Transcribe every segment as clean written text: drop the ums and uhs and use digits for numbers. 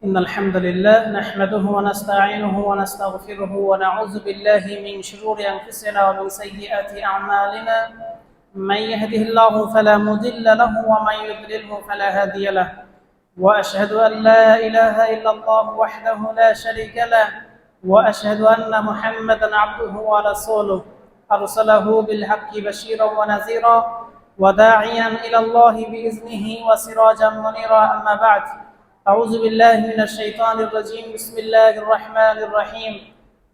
إن الحمد لله نحمده ونستعينه ونستغفره ونعوذ بالله من شرور أنفسنا ومن سيئات أعمالنا من يهده الله فلا مضل له ومن يضلله فلا هادي له وأشهد أن لا إله إلا الله وحده لا شريك له وأشهد أن محمدا عبده ورسوله أرسله بالحق بشيرا ونذيرا وداعيا إلى الله بإذنه وسراجا منيرا أما بعد أعوذ بالله من الشيطان الرجيم بسم الله الرحمن الرحيم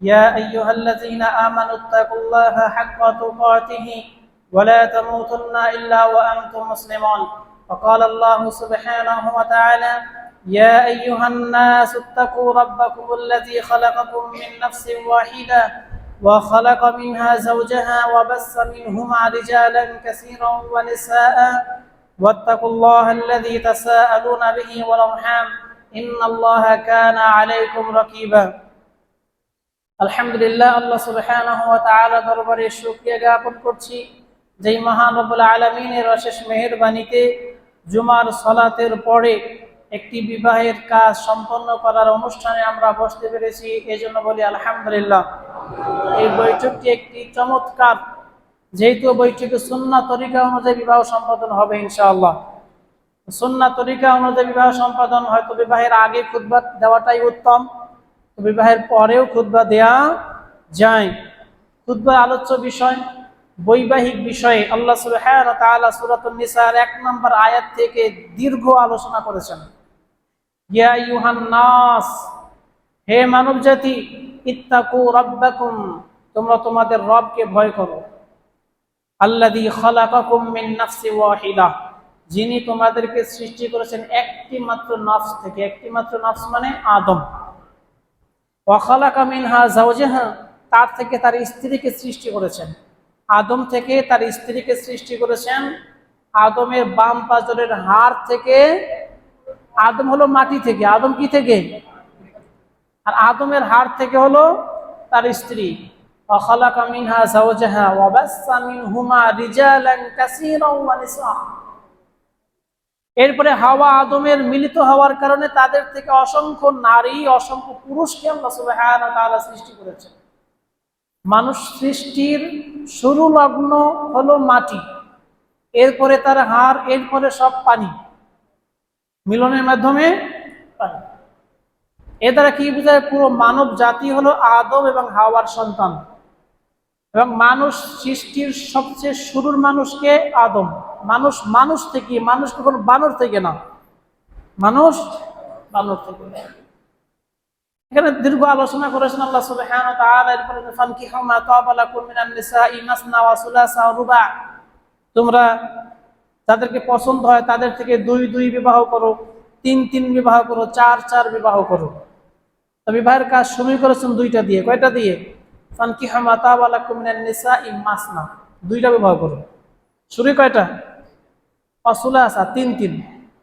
يا أيها الذين آمنوا اتقوا الله حق تقاته ولا تموتن إلا وأنتم مسلمون وقال الله سبحانه وتعالى يا أيها الناس اتقوا ربكم الذي خلقكم من نفس واحدة وخلق منها زوجها وبث منهما رجالا كثيرا ونساء واتقوا الله الذي تساءلون به والأرحام إن الله كان عليكم رقيبا আলহামদুলিল্লাহ আল্লাহ সুবহানাহু ওয়া তাআলা দরবারে শুকরিয়া জ্ঞাপন করছি যেই মহান রব্বুল আলামিনের অশেষ মেহেরবানিতে জুমার সালাতের পরে একটি বিবাহের কাজ সম্পন্ন করার অনুষ্ঠানে আমরা বসতে পেরেছি এজন্য বলি আলহামদুলিল্লাহ। এই বৈঠকটি একটি চমৎকার, যেহেতু বৈঠকে সুন্নাহ তরিকা অনুযায়ী বিবাহ সম্পাদন হবে ইনশাআল্লাহ। সুন্নাহ তরিকা অনুযায়ী বিবাহ সম্পাদন হয়তো বিবাহের আগে খুতবা দেওয়াটাই উত্তম, বিবাহের পরেও খুতবা দেয়া যায়। খুতবার আলোচ্য বিষয় বৈবাহিক বিষয়ে আল্লাহ সুবহানাহু ওয়া তাআলা সূরাতুন নিসার 1 নম্বর আয়াত থেকে দীর্ঘ আলোচনা করেছেন। ইয়া আইয়ুহান নাস, হে মানব জাতি, ইত্তাকু রাব্বাকুম, তোমরা তোমাদের রবকে ভয় করো। আল্লাযী খালাকাকুম মিন নাফসিন ওয়াহিদা, যিনি তোমাদেরকে সৃষ্টি করেছেন একটি মাত্র নফস থেকে। একটি মাত্র নফস মানে আদম। ওয়া খালাকা মিনহা যাওজাহা, তার থেকে তার স্ত্রীকে সৃষ্টি করেছেন। আদম থেকে তার স্ত্রীকে সৃষ্টি করেছেন। আদমের বাম পাজরের হাড় থেকে। আদম হলো মাটি থেকে, আদম কি থেকে? আর আদমের হাড় থেকে হলো তার স্ত্রী। وخلق منها زوجها وبث منهما رجالا كثيرا ونساء, এরপরে হাওয়া আদমের মিলিত হওয়ার কারণে তাদের থেকে অসংখ্য নারী, অসংখ্য পুরুষকে আল্লাহ সুবহানাহু ওয়া তাআলা সৃষ্টি করেছেন। মানুষ সৃষ্টির শুরু লগ্ন হলো মাটি, এরপরে তার হাড়, এরপরে সব পানি, মিলনের মাধ্যমে পানি। এ দ্বারা কি বোঝায়? পুরো মানব জাতি হলো আদম এবং হাওয়ার সন্তান। এবং মানুষ সৃষ্টির সবচেয়ে শুরুর মানুষকে আদম। মানুষ থেকে, মানুষ কখনো বানর থেকে না, মানুষ বানর থেকে। এখানে দীর্ঘ আলোচনা করেছেন আল্লাহ সুবহানাহু ওয়া তাআলা। এরপরে ফানকিহু মা তাবা লাকুম মিনান নিসাই মাসনা ওয়া সুলাসা ওয়া রুবা, তোমরা যাদেরকে পছন্দ হয় তাদের থেকে 2 বিবাহ করো, 3 বিবাহ করো, 4 বিবাহ করো। তো বিবাহের কাজ শুরু করেছেন 2টা দিয়ে। কয়টা দিয়ে? ফানকিহু মা তাবা লাকুম মিনান নিসাই মাসনা, 2টা বিবাহ করো। শুরু কয়টা? ওয়া সুলাসা, 3,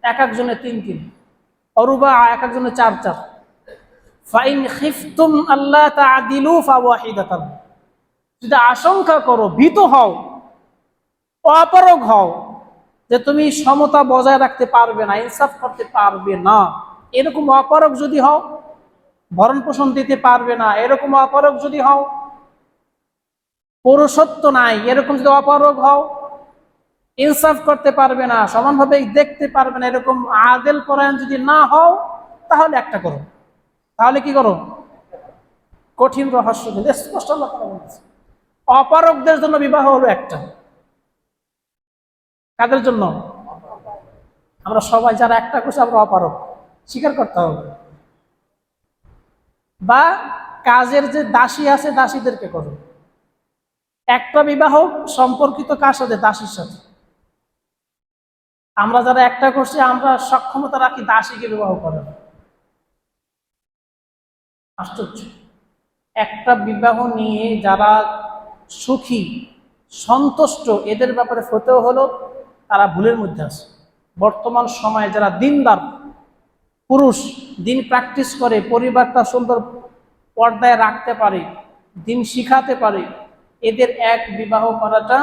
এক একজনে 3, অরুবা, এক একজনে 4। ফাইন খিফতুম আল্লা তা'দিলু ফাওয়াহিদাতান, যদি আশঙ্কা করো, ভীত হও, অপারগ হও যে তুমি সমতা বজায় রাখতে পারবে না, ইনসাফ করতে পারবে না, এরকম অপারগ যদি হও, ভরণ পোষণ দিতে পারবে না, এরকম অপারগ যদি হও, পুরুষত্ব নাই, এরকম যদি অপারগ হও, ইনসাফ করতে পারবে না, সমানভাবে দেখতে পারবে না, এরকম আদেল পরায়ণ যদি না হও, তাহলে একটা করো। তাহলে কি করো? কঠিন রহস্য কিন্তু স্পষ্ট আল্লাহ তাআলা বলেছেন। অপারগদের জন্য বিবাহ হলো একটা। কাদের জন্য? আমরা সবাই যারা একটা করছি আমরা অপারগ, স্বীকার করতে হবে। বা কাজের যে দাসী আছে দাসীদেরকে করো। একটা বিবাহ সম্পর্কিত কার সাথে? দাসীর সাথে। আমরা যারা একটা করছি আমরা সক্ষমতা রাখি দাসীকে বিবাহ করার। আশ্চর্য। একটা বিবাহ নিয়ে যারা সুখী, সন্তুষ্ট, এদের ব্যাপারে ফতোয়া হলো তারা ভুলের মধ্যে আছে। বর্তমান সময়ে যারা দিনদার পুরুষ, দিন প্র্যাকটিস করে, পরিবারটা সুন্দর পর্দায় রাখতে পারে, দিন শিখাতে পারে, এদের এক বিবাহ করাটা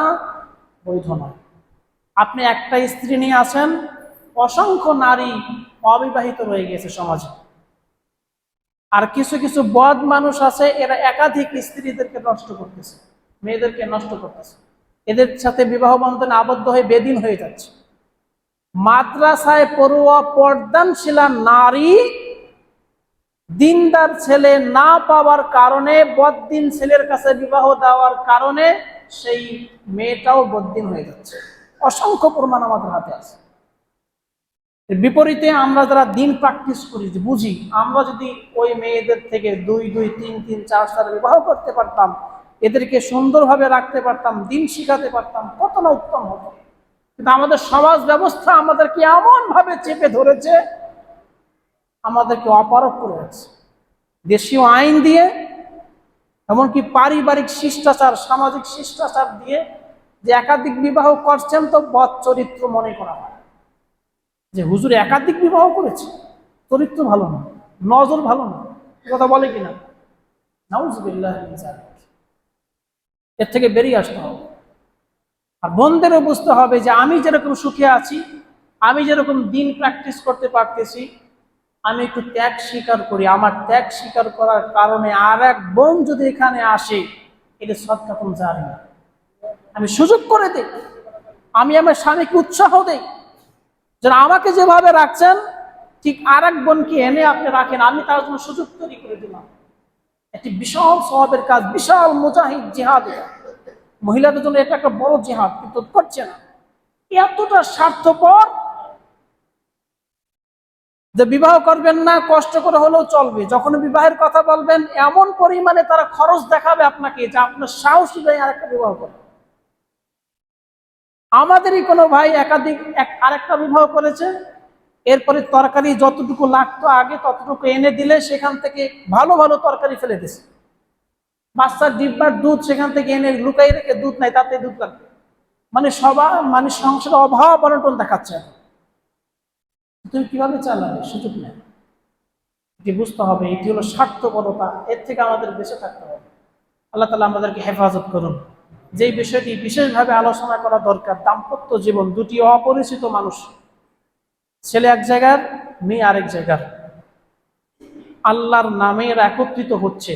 বৈধ নয়। আপনি একটা স্ত্রী নিয়ে আসেন, অসংখ্য নারী অবিবাহিত রয়ে গেছে সমাজে। আর কিছু কিছু বদ মানুষ আছে, এরা একাধিক স্ত্রীদেরকে নষ্ট করতেছে, মেয়েদেরকে নষ্ট করতেছে, এদের সাথে বিবাহ বন্ধনে আবদ্ধ হয়ে বেদিন হয়ে যাচ্ছে। মাদ্রাসায় পড়ুয়া পর্দানশীলা নারী দিনদার ছেলে না পাওয়ার কারণে, বদ্দিন ছেলের কাছে বিবাহ দেওয়ার কারণে সেই মেয়েটাও বদ্দিন হয়ে যাচ্ছে। অসংখ্য প্রমাণ আমাদের হাতে আছে। এর বিপরীতে আমরা যারা দিন প্র্যাকটিস করি, বুঝি, আমরা যদি ওই মেয়েদের থেকে 2, 2, 3, 3, 4 সালে বিবাহ করতে পারতাম, এদেরকে সুন্দরভাবে রাখতে পারতাম, দিন শিখাতে পারতাম, কত না উত্তম হতো। কিন্তু আমাদের সমাজ ব্যবস্থা আমাদেরকে এমন ভাবে চেপে ধরেছে, আমাদেরকে অপারক করে রাখছে দেশীয় আইন দিয়ে, এমনকি পারিবারিক শিষ্টাচার, সামাজিক শিষ্টাচার দিয়ে, যে একাধিক বিবাহ করছেন তো বদ চরিত্র মনে করা হয়, যে হুজুর একাধিক বিবাহ করেছে, চরিত্র ভালো না, নজর ভালো না, কথা বলে কিনা? নাউজুবিল্লাহ মিন যালিক। এর থেকে বেরিয়ে আসতে হবে। আর বোনদেরও বুঝতে হবে যে আমি যেরকম সুখে আছি, আমি যেরকম দিন প্র্যাকটিস করতে পারতেছি, আমি একটু ত্যাগ স্বীকার করি। আমার ত্যাগ স্বীকার করার কারণে আর এক বোন যদি এখানে আসে, এটা সদকাতুন জারিয়া, আমি সুযোগ করে দিই, আমি আমার স্বামীকে উৎসাহ দেই, যেন আমাকে যেভাবে রাখছেন ঠিক আর এক বোনকে এনে আপনি রাখেন, আমি তার জন্য সুযোগ তৈরি করে দিলাম। একটি বিশাল সওয়াবের কাজ, বিশাল মুজাহিদ জিহাদ। মহিলাদের জন্য এটা একটা বড় জিহাদ, কিন্তু করছে না। এতটা স্বার্থপর যে বিবাহ করবেন না, কষ্ট করে হলেও চলবে। যখন বিবাহের কথা বলবেন, এমন পরিমাণে তারা খরচ দেখাবে আপনাকে যে আপনার সাহসী ভাই আরেকটা বিবাহ করবে। আমাদেরই কোনো ভাই আরেকটা বিবাহ করেছে, এরপরে তরকারি যতটুকু লাগতো আগে ততটুকু এনে দিলে সেখান থেকে ভালো ভালো তরকারি ফেলে দিছে। বাচ্চার ডিব্বার দুধ সেখান থেকে এনে লুকাই রেখে, দুধ নাই তাতে দুধ লাগবে, মানে সংসারে অভাব অনটন দেখাচ্ছে। তুমি কিভাবে চালাবে? সুযোগ নেই। এটি বুঝতে হবে, এটি হলো স্বার্থপরতা। এর থেকে আমাদের বেঁচে থাকতে হবে। আল্লাহ তাআলা আমাদেরকে হেফাজত করুন। যেই বিষয়টি বিশেষভাবে আলোচনা করা দরকার, দাম্পত্য জীবন, দুটি অপরিচিত মানুষ, ছেলে এক জায়গার, মেয়ে আরেক জায়গার, আল্লাহর নামের একত্রিত হচ্ছে।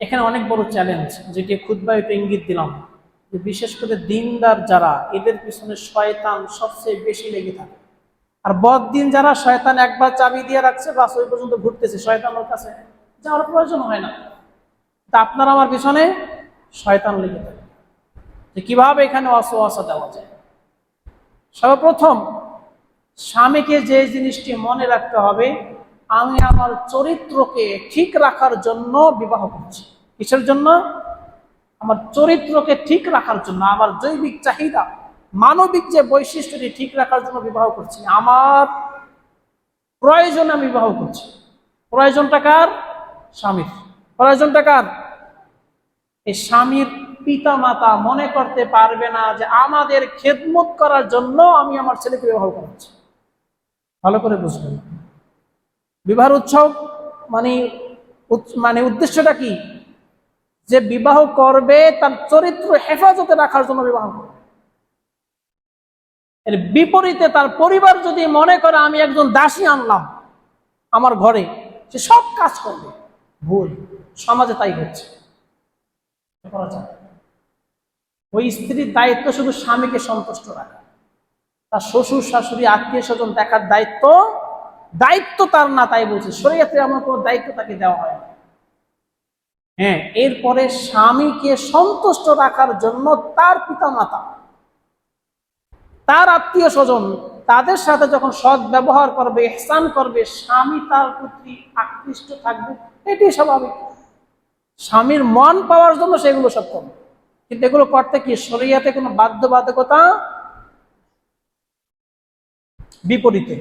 এখানে অনেক বড় চ্যালেঞ্জ, যেটি খুতবায় একটু ইঙ্গিত দিলাম, যে বিশেষ করে দিনদার যারা, এদের পিছনে শয়তান সবচেয়ে বেশি লেগে থাকে। আর বদ্দিন যারা, শয়তান একবার চাবি দিয়ে রাখছে, বাস ওই পর্যন্ত ঘুরতেছে, শয়তানের কাছে যাওয়ার প্রয়োজন হয় না। তা আপনার আমার পিছনে শয়তান লেগে থাকে, যে কিভাবে এখানে ওয়াসওয়াসা দেওয়া যায়। সর্বপ্রথম স্বামীকে যে জিনিসটি মনে রাখতে হবে, আমি আমার চরিত্রকে ঠিক রাখার জন্য বিবাহ করছি। কিসের জন্য? আমার চরিত্রকে ঠিক রাখার জন্য, আমার জৈবিক চাহিদা, মানবিক যে বৈশিষ্ট্যটি ঠিক রাখার জন্য বিবাহ করছি। আমার প্রয়োজন আমি বিবাহ করছি। প্রয়োজনটা কার? স্বামীর। প্রয়োজনটা কার? এই স্বামীর পিতা মাতা মনে করতে পারবে না যে আমাদের খেদমত করার জন্য আমি আমার ছেলেকে বিবাহ করছি। ভালো করে বুঝবেন। বিবাহের উৎসব মানে উদ্দেশ্যটা কি? যে বিবাহ করবে তার চরিত্র হেফাজতে রাখার জন্য বিবাহ করবে। এর বিপরীতে তার পরিবার যদি মনে করে আমি একজন দাসী আনলাম আমার ঘরে, সে সব কাজ করবে, ভুল। সমাজে তাই হচ্ছে। ওই স্ত্রীর দায়িত্ব শুধু স্বামীকে সন্তুষ্ট রাখা, তার শ্বশুর শাশুড়ি আত্মীয় স্বজন দেখার দায়িত্ব তার না, তাই বলছে শরীয়তে এমন কোনো দায়িত্ব তাকে দেওয়া হয় না। হ্যাঁ, এরপরে স্বামীকে সন্তুষ্ট রাখার জন্য তার পিতা মাতা, তার আত্মীয় স্বজন, তাদের সাথে যখন সৎ ব্যবহার করবে, ইহসান করবে, স্বামী তার প্রতি আকৃষ্ট থাকবে, এটি স্বাভাবিক। স্বামীর মন পাওয়ার জন্য সেগুলো সব করবে, কিন্তু এগুলো করতে কি শরীয়তে কোনো বাধ্যবাধকতা? বিপরীতে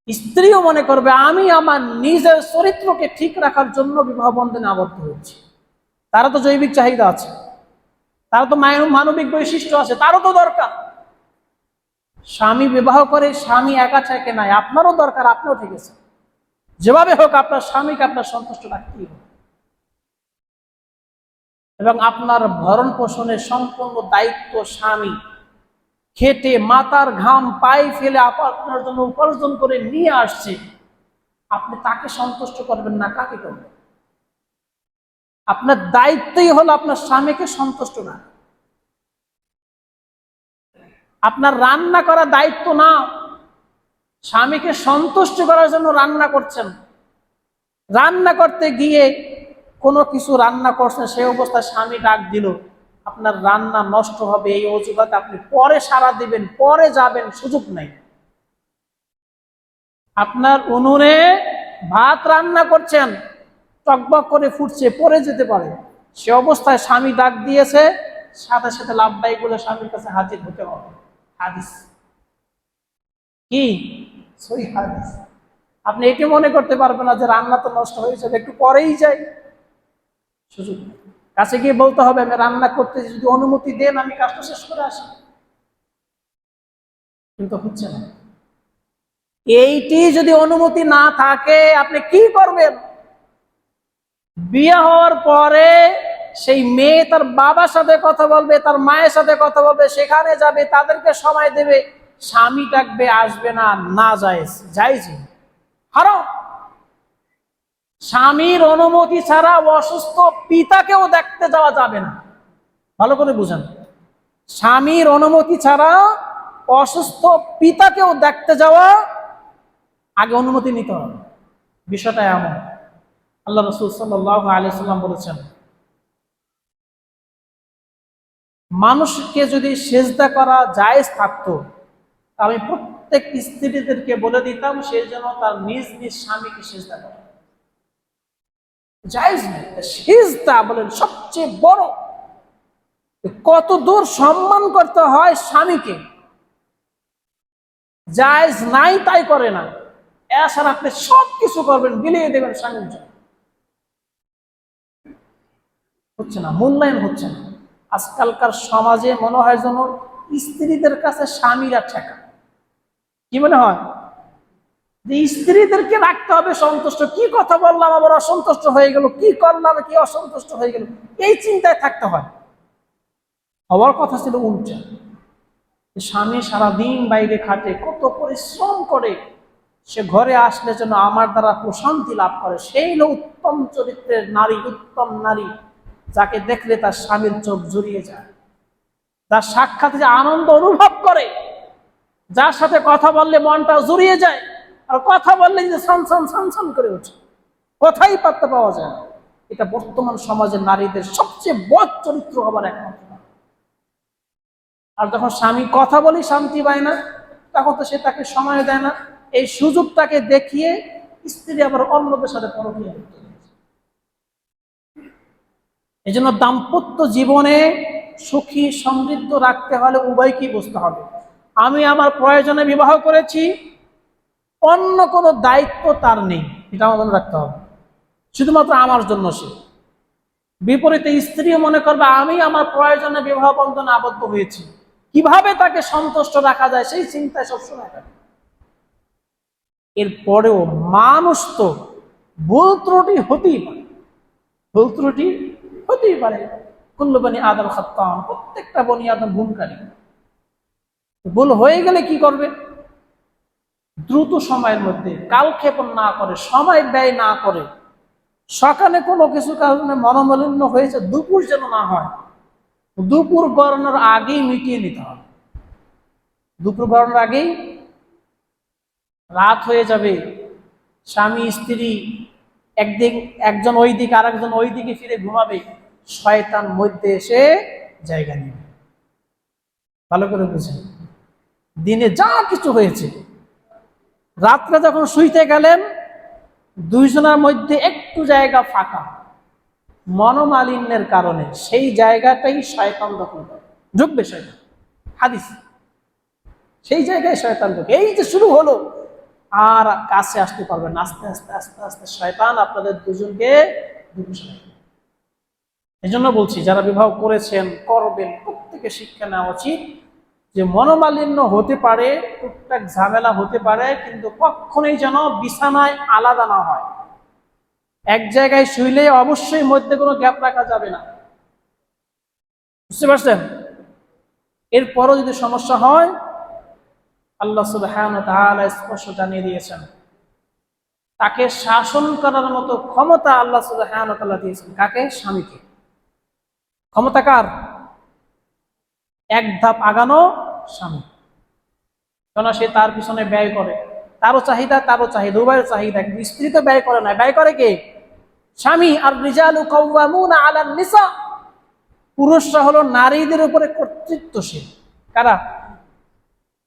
স্ত্রীও মনে করবে আমি আমার নিজের চরিত্রকে ঠিক রাখার জন্য বিবাহ বন্ধনে আবদ্ধ হচ্ছি। তারও তো জৈবিক চাহিদা আছে, তারও তো মানবিক বৈশিষ্ট্য আছে, তারও তো দরকার। স্বামী বিবাহ করে, স্বামী একা থাকে নাই, আপনারও দরকার, আপনিও ঠিক আছে। যেভাবে হোক আপনার স্বামীকে আপনার সন্তুষ্ট রাখতেই হবে, এবং আপনার ভরণ পোষণের সম্পূর্ণ দায়িত্ব স্বামী খেটে মাথার ঘাম পায়ে ফেলে আপনার জন্য উপার্জন করে নিয়ে আসছে। আপনি তাকে সন্তুষ্ট করবেন না, কাকে করবেন? আপনার দায়িত্বই হলো আপনার স্বামীকে সন্তুষ্ট না। আপনার রান্না করা দায়িত্ব না, স্বামীকে সন্তুষ্ট করার জন্য রান্না করছেন। রান্না করতে গিয়ে কোনো কিছু রান্না করছেন, সেই অবস্থায় স্বামী ডাক দিল, আপনার রান্না নষ্ট হবে এই অজুহাতে আপনি পরে সাড়া দিবেন, পরে যাবেন, সুযোগ নাই। আপনার উনুনে ভাত রান্না করছেন, টকবক করে ফুটছে, পরে যেতে পারে, সে অবস্থায় স্বামী ডাক দিয়েছে, সাথে সাথে লাভবাই বলে স্বামীর কাছে হাজির হতে হবে। হাদিস কি? সহিহ হাদিস। আপনি এটি মনে করতে পারবেন না যে রান্না তো নষ্ট হয়ে যাবে, একটু পরেই যাই, সুযোগ নেই। কাছে গিয়ে বলতে হবে আমি রান্না করতে, যদি অনুমতি দেন আমি কাজটা শেষ করে আসি, কিন্তু হচ্ছে না। এইটি যদি অনুমতি না থাকে আপনি কি করবেন? বিয়ে হওয়ার পরে সেই মেয়ে তার বাবার সাথে কথা বলবে, তার মায়ের সাথে কথা বলবে, সেখানে যাবে, তাদেরকে সময় দেবে, স্বামী ডাকবে, আসবে না, না জায়েজ, জায়েজ হারাম। স্বামীর অনুমতি ছাড়া অসুস্থ পিতাকেও দেখতে যাওয়া যাবে না, ভালো করে বুঝেন। স্বামীর অনুমতি ছাড়া অসুস্থ পিতাকেও দেখতে যাওয়া, আগে অনুমতি নিতে হবে। বিষয়টা এমন, আল্লাহ রাসূল সাল্লাল্লাহু আলাইহি ওয়াসাল্লাম বলেছেন, মানুষকে যদি সেজদা করা জায়েজ থাকতো, আমি প্রত্যেক স্ত্রীদেরকে বলে দিতাম সে যেন তার নিজ নিজ স্বামীকে সেজদা করে। জায়েজ নেই, সেজদা বলেন সবচেয়ে বড়, কত দূর সম্মান করতে হয় স্বামীকে, জায়েজ নাই তাই করে না। এছাড়া আপনি সবকিছু করবেন, বিলিয়ে দেবেন স্বামীর জন্য, হচ্ছে না, মূল্যায়ন হচ্ছে না। আজকালকার সমাজে মনে হয় যেন স্ত্রীদের কাছে স্বামীরা ঠেকা। কি মনে হয়? যে স্ত্রীদেরকে রাখতে হবে সন্তুষ্ট, কি কথা বললাম আবার অসন্তুষ্ট হয়ে গেল, কি করলাম কি অসন্তুষ্ট হয়ে গেল, এই চিন্তায় থাকতে হয়। হওয়ার কথা ছিল উল্টা, স্বামী সারাদিন বাইরে খাটে, কত পরিশ্রম করে, সে ঘরে আসলে যেন আমার দ্বারা প্রশান্তি লাভ করে, সেই হলো উত্তম চরিত্রের নারী, উত্তম নারী, যাকে দেখলে তার স্বামীর চোখ জুড়িয়ে যায়, যার সাক্ষাৎ যে আনন্দ অনুভব করে, যার সাথে কথা বললে মনটা জুড়িয়ে যায়, আর কথা বললে যে সনসন সনসন করে ওঠে, কথাই পাত্তা পাওয়া যায় না। এটা বর্তমান সমাজের নারীদের সবচেয়ে বদ চরিত্র হবার একমাত্র। আর যখন স্বামী কথা বলি শান্তি পায় না, তখন তো সে তাকে সময় দেয় না, এই সুযোগটাকে দেখিয়ে স্ত্রী আবার অন্যদের সাথে পরকীয়া করতে হয়েছে। এই জন্য দাম্পত্য জীবনে সুখী সমৃদ্ধ রাখতে হলে উভয়কেই বুঝতে হবে, আমি আমার প্রয়োজনে বিবাহ করেছি, অন্য কোনো দায়িত্ব তার নেই, এটা আমার মনে রাখতে হবে, শুধুমাত্র আমার জন্য সে। বিপরীতে স্ত্রীও মনে করবে আমি আমার প্রয়োজনে বিবাহ বন্ধনে আবদ্ধ হয়েছি, কিভাবে তাকে সন্তুষ্ট রাখা যায় সেই চিন্তায় সবসময় থাকে। এরপরেও মানুষ তো ভুল ত্রুটি হতেই পারে, ভুল ত্রুটি হতেই পারে, কুল্লু বনি আদম খাত্তান, প্রত্যেকটা বনি আদম ভুলকারী। ভুল হয়ে গেলে কি করবে? দ্রুত সময়ের মধ্যে, কালক্ষেপণ না করে, সময় ব্যয় না করে, সকালে কোনো কিছু কারণে মনোমালিন্য হয়েছে, দুপুর যেন না হয়, দুপুর গড়ানোর আগেই মিটিয়ে নিতে হবে। দুপুর গড়ানোর আগেই, রাত হয়ে যাবে, স্বামী স্ত্রী একদিক, একজন ওই দিকে আর একজন ওই দিকে ফিরে ঘুমাবে, শয়তান মধ্যে এসে জায়গা নেবে। ভালো করে বুঝেন, দিনে যা কিছু হয়েছে, রাত্রে যখন শুইতে গেলেন দুইজনের মধ্যে একটু জায়গা ফাঁকা, মনোমালিন্যের কারণে সেই জায়গাটাই শয়তান দখল করে, ঢুকবে শয়তান, হাদিস, সেই জায়গায় শয়তান ঢুকে। এই যে শুরু হলো, আর কাছে আসতে পারবেন, আস্তে আস্তে আস্তে আস্তে শয়তান আপনাদের দুজনকে ঢুকে। এই জন্য বলছি যারা বিবাহ করেছেন, করবেন, প্রত্যেকে শিক্ষা নেওয়া উচিত যে মনোমালিন্য হতে পারে, টুকটাক ঝামেলা হতে পারে, কিন্তু কখনোই যেন বিছানায় আলাদা না হয়। এক জায়গায় শুইলে অবশ্যই মধ্যে কোনো গ্যাপ রাখা যাবে না, বুঝতে পারছেন? এরপরও যদি সমস্যা হয়, আল্লাহ সুবহানাহু ওয়া তাআলা স্পষ্ট জানিয়ে দিয়েছেন, তাকে শাসন করার মতো ক্ষমতা আল্লাহ সুবহানাহু ওয়া তাআলা দিয়েছেন। কাকে? স্বামীকে। ক্ষমতা কার? এক ধাপ আগানো স্বামী। কেন? সে তার পিছনে ব্যয় করে, তারও চাহিদা উভয়ের চাহিদা। কিন্তু স্ত্রী তো ব্যয় করে না, ব্যয় করে কে? স্বামী। আর রিজালু কাওয়ামুনা আলান নিসা, পুরুষরা হলো নারীদের উপরে কর্তৃত্বশীল। কারা?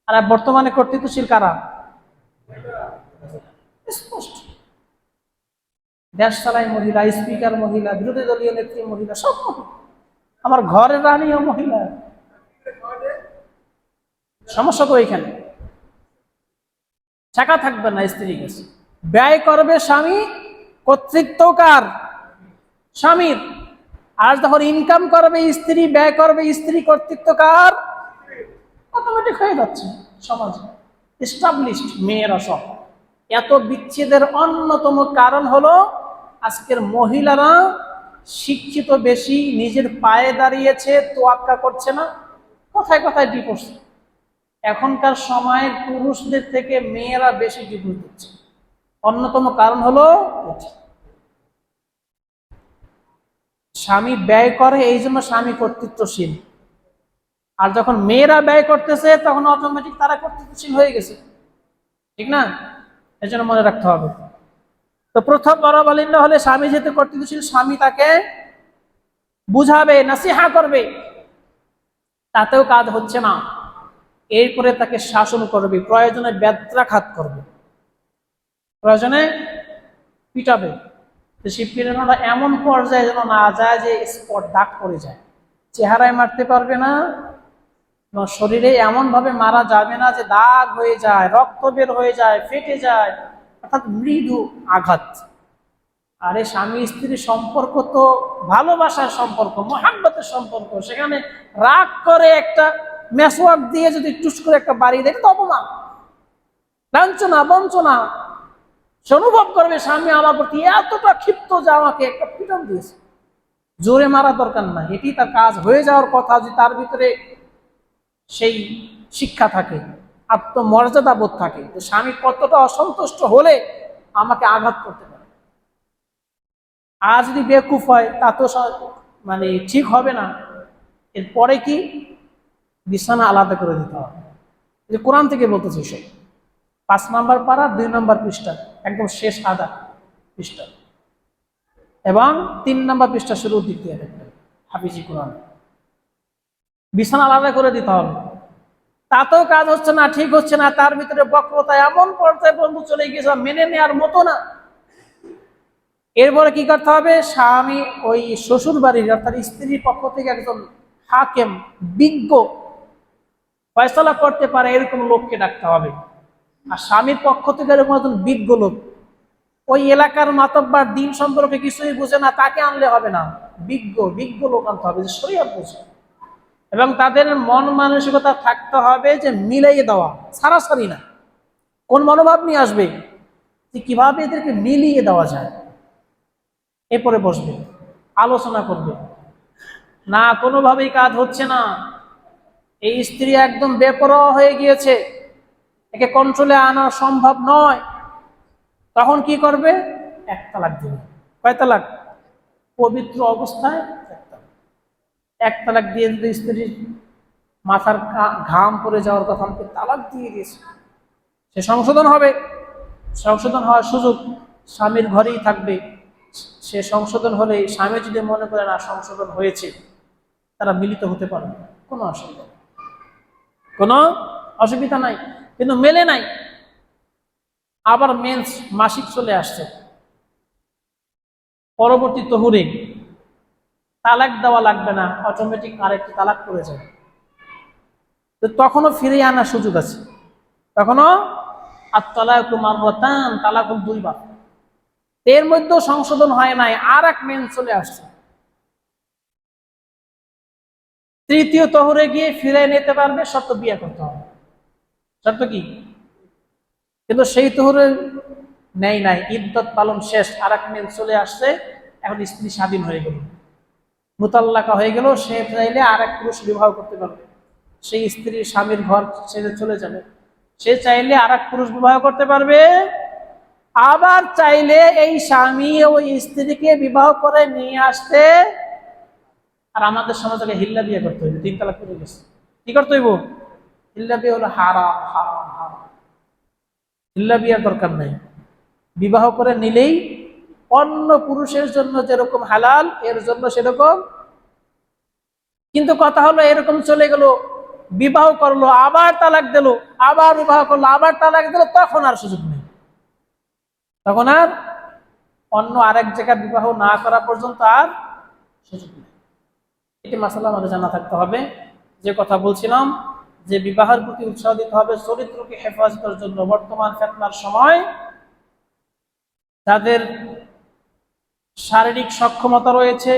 আর বর্তমানে কর্তৃত্বশীল কারা? স্পষ্ট। দেশ চালায় মহিলা, স্পিকার মহিলা, বিরোধী দলীয় নেত্রী মহিলা, সব মহিলা। আমার ঘরের রানীও মহিলা। সমস্যা তো এখানে। টাকা থাকবে না স্ত্রীর কাছে, ব্যয় করবে স্বামী, কর্তৃত্ব কার? স্বামীর। আর যখন ইনকাম করবে স্ত্রী, ব্যয় করবে স্ত্রী, কর্তৃত্ব কার? অটোমেটিক হয়ে যাচ্ছে সমাজে এস্টাবলিশড। মেয়েরা সব। এত বিচ্ছেদের অন্যতম কারণ হলো আজকের মহিলারা শিক্ষিত বেশি, নিজের পায়ে দাঁড়িয়েছে, তোয়াক্কা করছে না, কথায় কথায় ডিভোর্স। এখনকার সময়ের পুরুষদের থেকে মেয়েরা বেশি ডিভোর্স দিচ্ছে। অন্যতম কারণ হলো স্বামী ব্যয় করে, এই জন্য স্বামী কর্তৃত্বশীল। আর যখন মেয়েরা ব্যয় করতেছে তখন অটোমেটিক তারা কর্তৃত্বশীল হয়ে গেছে, ঠিক না? এই জন্য মনে রাখতে হবে। তো প্রথম বড় বালিন্দা হলে স্বামী যেহেতু কর্তৃত্বশীল, স্বামী তাকে বুঝাবে, নাসিহা করবে, তাতেও কাজ হচ্ছে না, এরপরে তাকে শাসন করবে, প্রয়োজনে ব্যত্রাঘাত করবে, প্রয়োজনে পিটাবে। তো সেই পিটানোটা এমন পর্যায়ে যেন না যায় যে স্পট দাগ পড়ে যায়, চেহারায় মারতে পারবে না, শরীরে এমন ভাবে মারা যাবে না যে দাগ হয়ে যায়, রক্ত বের হয়ে যায়, ফেটে যায়, অর্থাৎ মৃদু আঘাত। আরে স্বামী স্ত্রীর সম্পর্ক তো ভালোবাসার সম্পর্ক, মহাব্বতের সম্পর্ক, সেখানে রাগ করে একটা মেসওয়াক দিয়ে যদি টুস করে একটা বাড়ি দেয় তো অপমান, লাঞ্ছনা, বঞ্চনা। সে অনুভব করবে স্বামী আমার প্রতি এতটা ক্ষিপ্ত যে আমাকে একটা পিটন দিয়েছে। জোরে মারা দরকার না, এটি তার কাজ হয়ে যাওয়ার কথা, যে তার ভিতরে সেই শিক্ষা থাকে, আত্মমর্যাদা বোধ থাকে, যে স্বামী কতটা অসন্তুষ্ট হলে আমাকে আঘাত করতে পারে। আর যদি বেকুফ হয় তা তো মানে ঠিক হবে না। এরপরে কি? বিছানা আলাদা করে দিতে হবে। যে কোরআন থেকে বলতেছে সব, 5 নম্বর পারা 2 নম্বর পৃষ্ঠা, একদম শেষ আধা পৃষ্ঠা, এবং 3 নম্বর পৃষ্ঠা শুরুর দিক দিয়ে দেখবেন হাফিজি কোরআন। বিছানা আলাদা করে দিতে হবে। তাতেও কাজ হচ্ছে না, ঠিক হচ্ছে না, তার ভিতরে বক্রতা এমন পর্যায়ে বন্ধু চলে গিয়েছে মেনে নেওয়ার মতো না। এরপরে কি করতে হবে? স্বামী ওই শ্বশুর বাড়ির অর্থাৎ স্ত্রীর পক্ষ থেকে একজন হাকেম, বিজ্ঞ, ফয়সালা করতে পারে এরকম লোককে ডাকতে হবে। আর স্বামীর পক্ষ থেকে এরকম একজন বিজ্ঞ লোক, ওই এলাকার মাতব্বার, দিন সম্পর্কে কিছুই বুঝে না, তাকে আনলে হবে না। বিজ্ঞ লোক আনতে হবে যে শরীয়ত বুঝে, এবং তাদের মন মানসিকতা থাকতে হবে যে মিলাইয়ে দেওয়া, সারাসারি না। কোন মনোভাব নিয়ে আসবে? যে কিভাবে এদেরকে মিলিয়ে দেওয়া যায়, এরপরে বসবে, আলোচনা করবে। না, কোনোভাবেই কাজ হচ্ছে না, এই স্ত্রী একদম বেপরোয়া হয়ে গিয়েছে, একে কন্ট্রোলে আনা সম্ভব নয়। তখন কি করবে? 1 তালাক দিবে। কয় তালাক? পবিত্র অবস্থায় 1 তালাক দিয়ে যদি স্ত্রীর মাথার ঘাম পড়ে যাওয়ার কথা, আমাকে তালাক দিয়ে দিয়েছে, সে সংশোধন হবে। সংশোধন হওয়ার সুযোগ স্বামীর ঘরেই থাকবে। সে সংশোধন হলে স্বামী যদি মনে করে না সংশোধন হয়েছে, তারা মিলিত হতে পারবে, কোনো অসুবিধা নেই, কোনো অসুবিধা নাই। কিন্তু মেলে নাই, আবার মেন্স, মাসিক চলে আসছে, পরবর্তী তহুরে তালাক দেওয়া লাগবে না, অটোমেটিক আরেকটি তালাক পড়ে যাবে। তো তখনও ফিরিয়ে আনার সুযোগ আছে, তখনও আত-তালাকু মাররাতান, তালাক 2 বার। এর মধ্যেও সংশোধন হয় নাই, আর এক মেন চলে আসছে, তৃতীয় তহুরে গিয়ে ফিরে নিতে পারবে, শর্ত বিয়ে করতে হবে। শর্ত কি? কিন্তু সেই তহুরে নেই নাই, ইদ্যত পালন শেষ, আর এক মেন চলে আসছে, এখন স্ত্রী স্বাধীন হয়ে গেল, মুতাল্লাকা হয়ে গেল, সে চাইলে আর এক পুরুষ বিবাহ করতে পারবে। সেই স্ত্রী স্বামীর ঘর ছেড়ে চলে যাবে, সে চাইলে আর এক পুরুষ বিবাহ করতে পারবে, আবার চাইলে এই স্বামী ওই স্ত্রীকে বিবাহ করে নিয়ে আসতে, আর আমাদের সমাজে হিল্লা বিয়ে করতে হইব, 3 তালাক করে গেছে, কি করতে হইব? হিল্লা বিয়ে হলো হারাম, হারাম, হারাম। হিল্লা বিয়ের দরকার নাই, বিবাহ করে নিলেই অন্য পুরুষের জন্য যেরকম হালাল এর জন্য সেরকম। কিন্তু কথা হলো এরকম চলে গেল, বিবাহ করলো আবার তালাক দিল, আবার বিবাহ করলো আবার তালাক দিল, তখন আর সুযোগ নেই, তখন আর অন্য আরেক জায়গায় বিবাহ না করা পর্যন্ত আর সুযোগ নেই। এটি মাসালা আমাদের জানা থাকতে হবে। যে কথা বলছিলাম যে বিবাহের প্রতি উৎসাহ দিতে হবে চরিত্রকে হেফাজতের জন্য। বর্তমান ফিতনার সময় তাদের শারীরিক সক্ষমতা রয়েছে,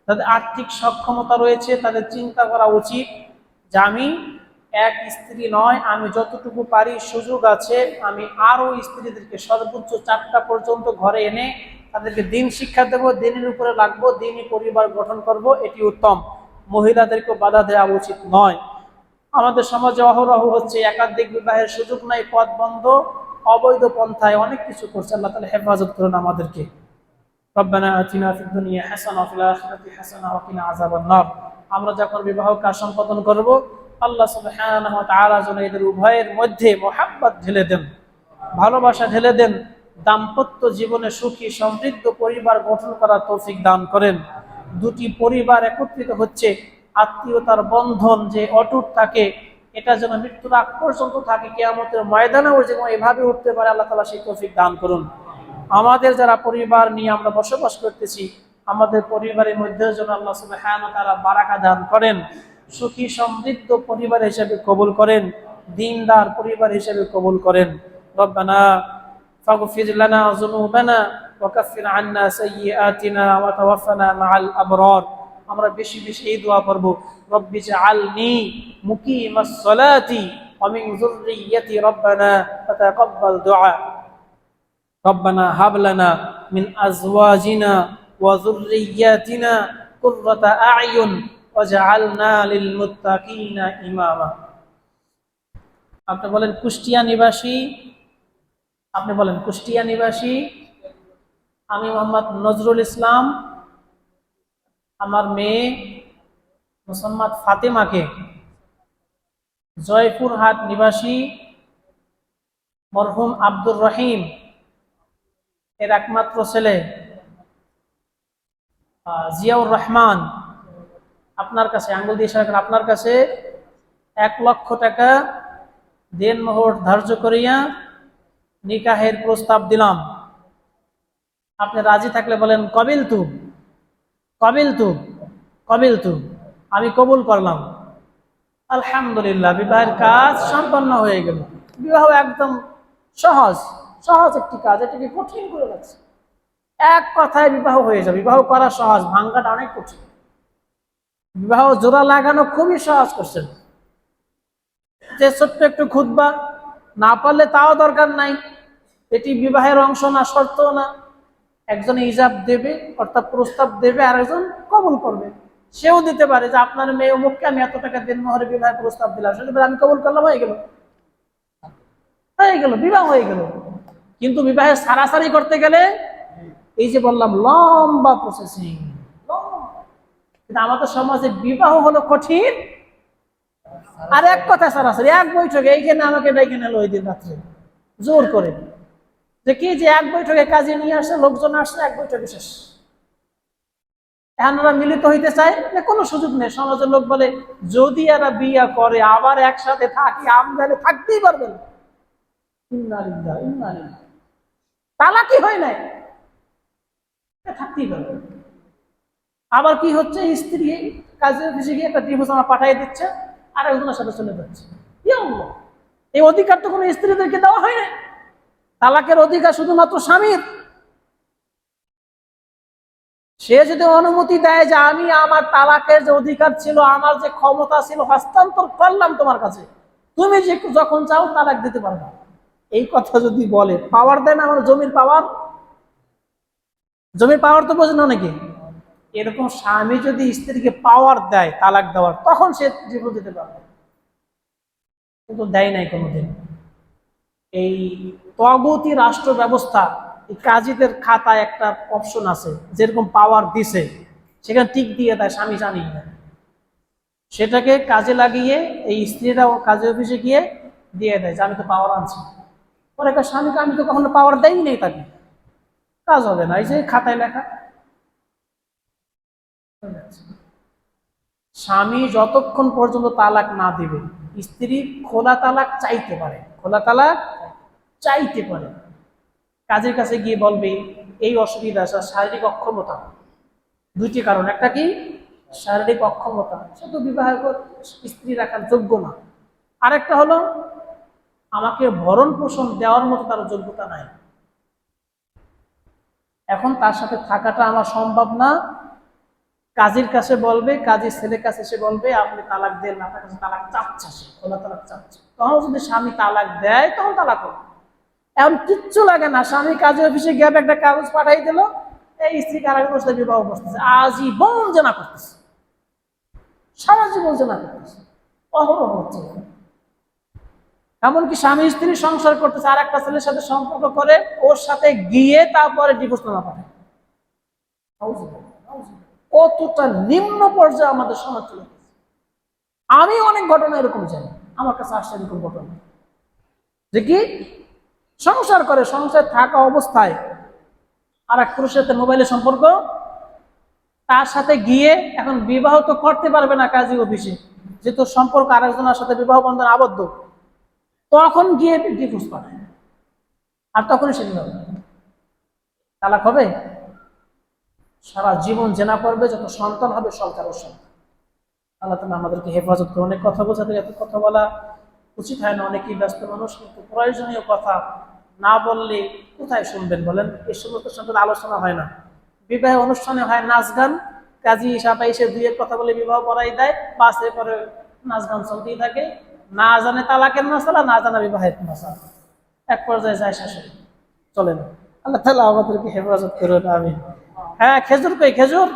তাদের আর্থিক সক্ষমতা রয়েছে, তাদের চিন্তা করা উচিত যে আমি এক স্ত্রী নয়, আমি যতটুকু পারি সুযোগ আছে আমি আরো স্ত্রীদেরকে সর্বোচ্চ 4টা পর্যন্ত ঘরে এনে তাদেরকে দিন শিক্ষা দেব, দিনের উপরে লাগবো, দিনই পরিবার গঠন করব, এটি উত্তম। মহিলাদেরকে বাধা দেওয়া উচিত নয়। আমাদের সমাজে অহরহ হচ্ছে একাধিক বিবাহের সুযোগ নাই, পথ বন্ধ, অবৈধ পন্থায় অনেক কিছু করছে। আল্লাহ তাআলা হেফাজত করুন আমাদেরকে। রব্বানা আতিনা ফিদ দুনিয়া হাসানাহ ওয়া ফিল আখিরাতি হাসানাহ ওয়া কিনা আযাবান নার। আমরা যখন বিবাহ কাজ সম্পাদন করব, আল্লাহ সুবহানাহু ওয়া তাআলা যেন এদের উভয়ের মধ্যে মহাব্বত ঢেলে দেন, ভালোবাসা ঢেলে দেন, দাম্পত্য জীবনে সুখী সমৃদ্ধ পরিবার গঠন করার তৌফিক দান করেন। দুটি পরিবার একত্রিত হচ্ছে, আত্মীয়তার বন্ধন যে অটুট থাকে, এটা যেন মৃত্যুর আগ পর্যন্ত থাকে, কিয়ামতের ময়দানেও যেন এভাবে উঠতে পারে, আল্লাহ তাআলা সেই তৌফিক দান করুন। আমাদের যারা পরিবার নিয়ে আমরা বসবাস করতেছি, আমাদের পরিবারের মধ্যে যেন আল্লাহ সুবহানাহু ওয়া তাআলা বারাকা দান করেন, সুখী সমৃদ্ধ পরিবার হিসেবে কবুল করেন, দ্বীনদার পরিবার হিসেবে কবুল করেন। রব্বানা ফাগফির লানা যুনুবানা ওয়া কাফির আন্না সাইয়্যাতিনা ওয়া তাওয়াফানা মাআল আবরার। আমরা বেশি বেশি এই দোয়া করব, রব্বি জাআলনি মুকিমাস সালাতি ওয়া মিন যুররিয়্যাতি রব্বানা ফাতাকাব্বাল দুআ। রব্বানা হাব লানা মিন আজওয়াজিনা ওয়া যুররিয়্যাতিনা কুররাতা আ'য়ুন ওয়াজআলনা লিল মুত্তাকিনা ইমামা। আপনি বলেন কুষ্টিয়া নিবাসী, আপনি বলেন কুষ্টিয়া নিবাসী আমি মোহাম্মদ নজরুল ইসলাম আমার মেয়ে মুসম্মদ ফাতেমাকে জয়পুরহাট নিবাসী মরহুম আব্দুর রহিম এর একমাত্র ছেলে জিয়াউর রহমান আপনার কাছে, আঙ্গুল দিয়ে ইশারা করেন, আপনার কাছে 1 লক্ষ টাকা দেনমোহর ধার্য করিয়া নিকাহের প্রস্তাব দিলাম। আপনি রাজি থাকলে বলেন কবিলতু, কবিলতু, কবিলতু, আমি কবুল করলাম। আলহামদুলিল্লাহ, বিবাহের কাজ সম্পন্ন হয়ে গেল। বিবাহ একদম সহজ, সহজ একটি কাজ, এটাকে কঠিন করে রাখছে। এক কথায় বিবাহ হয়ে যাবে। বিবাহ করা সহজ, ভাঙ্গাটা অনেক কঠিন। বিবাহ জোড়া লাগানো খুবই সহজ করছেন। যে ছোট্ট একটু খুতবা না পারলে তাও দরকার নাই, এটি বিবাহের অংশ না, শর্ত না। একজন ইজাব দেবে অর্থাৎ প্রস্তাব দেবে, আর একজন কবুল করবে। সেও দিতে পারে যে আপনার মেয়ে অমুককে আমি এত টাকা দেনমোহরে বিবাহের প্রস্তাব দিলাম, সেটা আমি কবুল করলাম, হয়ে গেল, হয়ে গেল, বিবাহ হয়ে গেল। কিন্তু বিবাহের সারাসারি করতে গেলে এই যে বললাম লম্বা প্রসেসিং। কিন্তু আমাদের সমাজে বিবাহ হলো কঠিন, আর এক কথা সারাসারি, এক বৈঠকে এইখানে আমাকে ডেকে নিল ওই দিন রাত্রে জোর করে, যে কি যে এক বৈঠকে কাজে নিয়ে আসে, লোকজন আসছে, এক বৈঠকে শেষ। এখন ওরা মিলিত হইতে চায়, কোনো সুযোগ নেই। সমাজের লোক বলে যদি এরা বিয়া করে আবার একসাথে থাকি, আমদানি থাকতেই পারবেন, তালাকি হয় নাই, থাকতেই পারবেন। আবার কি হচ্ছে, স্ত্রী কাজে অফিসে গিয়ে একটা ডিভোর্স আমার পাঠিয়ে দিচ্ছে, আর একজনের সাথে চলে যাচ্ছে। এই অধিকার তো কোনো স্ত্রীদেরকে দেওয়া হয় না। তালাকের অধিকার শুধুমাত্র স্বামীর। সে যদি অনুমতি দেয় যে আমি আমার তালাকের যে অধিকার ছিল, আমার যে ক্ষমতা ছিল, হস্তান্তর করলাম তোমার কাছে, তুমি যে যখন চাও তালাক দিতে পারবে, এই কথা যদি বলে, পাওয়ার দেয় না, আমার জমির পাওয়ার, জমির পাওয়ার তো বোঝেন অনেকে। এরকম স্বামী যদি স্ত্রীকে পাওয়ার দেয় তালাক দেওয়ার, তখন সে জীবন দিতে পারবে, কিন্তু দেয় নাই কোনোদিন। এই তগুতি রাষ্ট্র ব্যবস্থা, এই কাজীদের খাতায় একটা অপশন আছে, যেরকম পাওয়ার দিছে সেখানে টিক দিয়ে দেয়, স্বামী জানি না, সেটাকে কাজে লাগিয়ে এই স্ত্রীরাও কাজে অফিসে গিয়ে দিয়ে দেয় যে আমি তো পাওয়ার আনছি। পরে স্বামীকে আমি তো কখনো পাওয়ার দেয়ই নেই, তাকে কাজ হবে না, এই যে খাতায় লেখা। স্বামী যতক্ষণ পর্যন্ত তালাক না দিবে, স্ত্রী খোলা তালাক চাইতে পারে, খোলা তালাক চাইতে পারে। কাজের কাছে গিয়ে বলবে এই অসুবিধা, শারীরিক অক্ষমতা, দুইটি কারণ, একটা কি শারীরিক অক্ষমতা, সে তো বিবাহের পর স্ত্রী রাখার যোগ্য না, আরেকটা হলো আমাকে ভরণ পোষণ দেওয়ার মতো তার যোগ্যতা নাই, এখন তার সাথে থাকাটা আমার সম্ভব না। কাজীর কাছে বলবে, কাজীর ছেলের কাছে এসে বলবে আপনি তালাক দেন, আপনার কাছে তালাক চাচ্ছে, সে খোলা তালাক চাচ্ছে। তখন যদি স্বামী তালাক দেয় তখন তালাক হবে। এমন কিচ্ছু লাগে না, স্বামী কাজী অফিসে গিয়ে একটা কাগজ পাঠাই দিল, এই স্ত্রী কারাগারে সাথে বিবাহ করতেছে, আজীবন জেনা করতেছে, সারা জীবন জেনা করতেছে, অহরহ হচ্ছে। এমনকি স্বামী স্ত্রী সংসার করতেছে, আর একটা ছেলের সাথে সম্পর্ক করে ওর সাথে গিয়ে তারপরে ডিভোর্স নামা পাঠায়। কতটা নিম্ন পর্যায়ে আমাদের সমাজ চলে গেছে। আমি অনেক ঘটনা এরকম জানি, আমার কাছে আসছে এরকম ঘটনা, যে কি সংসার করে, সংসার থাকা অবস্থায় আর এক পুরুষের সাথে মোবাইলে সম্পর্ক, তার সাথে গিয়ে এখন বিবাহ তো করতে পারবে না কাজী অফিসে, যেহেতু সম্পর্ক আরেকজনের সাথে বিবাহ বন্ধন আবদ্ধ, তখন গিয়ে ডিভোর্স পাঠায়, আর তখনই সে বিবাহ তালাক হবে। সারা জীবন জেনা করবে, যত সন্তান হবে সব কারোর সন্তান। আল্লাহ তাআলা আমাদেরকে হেফাজত করে। অনেক কথা বোঝাতে এত কথা বলা উচিত হয় না, অনেকেই ব্যস্ত মানুষ, কিন্তু প্রয়োজনীয় কথা না বললে কোথায় শুনবেন বলেন? এই সমস্ত সাথে আলোচনা হয় না, বিবাহ অনুষ্ঠানে হয় নাচ গান, কাজী সাপা এসে দুই এক কথা বলে বিবাহ করাই দেয়, বাস এরপরে নাচ গান চলতেই থাকে, না জানে তালাকের মশলা, না জানা বিবাহের মশলা, এক পর্যায়ে যায় শাশুড়ি। চলেন, আল্লাহ তাআলা আমাদেরকে হেফাজত করুন, আমিন। হ্যাঁ, খেজুর কই খেজুর?